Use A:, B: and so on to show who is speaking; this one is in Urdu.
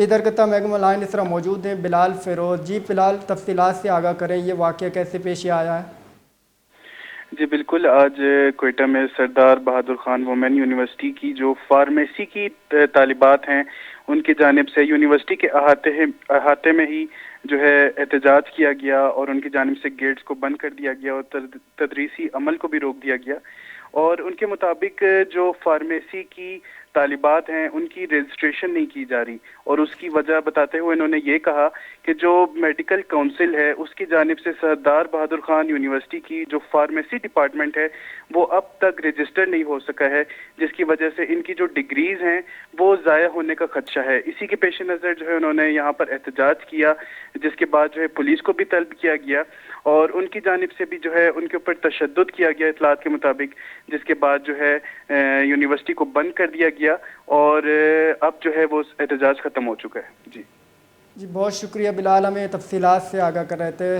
A: ادھر کا محکمہ لائن اس طرح موجود ہیں بلال فیروز جی، بلال تفصیلات سے آگاہ کریں، یہ واقعہ کیسے پیش آیا ہے؟
B: جی بالکل، آج کوئٹہ میں سردار بہادر خان وومین یونیورسٹی کی جو فارمیسی کی طالبات ہیں ان کی جانب سے یونیورسٹی کے احاطے میں ہی جو ہے احتجاج کیا گیا، اور ان کی جانب سے گیٹس کو بند کر دیا گیا اور تدریسی عمل کو بھی روک دیا گیا۔ اور ان کے مطابق جو فارمیسی کی طالبات ہیں ان کی رجسٹریشن نہیں کی جا رہی، اور اس کی وجہ بتاتے ہوئے انہوں نے یہ کہا کہ جو میڈیکل کونسل ہے اس کی جانب سے سردار بہادر خان یونیورسٹی کی جو فارمیسی ڈپارٹمنٹ ہے وہ اب تک رجسٹر نہیں ہو سکا ہے، جس کی وجہ سے ان کی جو ڈگریز ہیں وہ ضائع ہونے کا خدشہ ہے۔ اسی کے پیش نظر جو ہے انہوں نے یہاں پر احتجاج کیا، جس کے بعد جو ہے پولیس کو بھی طلب کیا گیا اور ان کی جانب سے بھی جو ہے ان کے اوپر تشدد کیا گیا اطلاعات کے مطابق، جس کے بعد جو ہے یونیورسٹی کو بند کر دیا گیا، اور اب جو ہے وہ احتجاج ختم ہو چکا ہے۔ جی
A: جی بہت شکریہ بلال، ہمیں تفصیلات سے آگاہ کر رہے تھے۔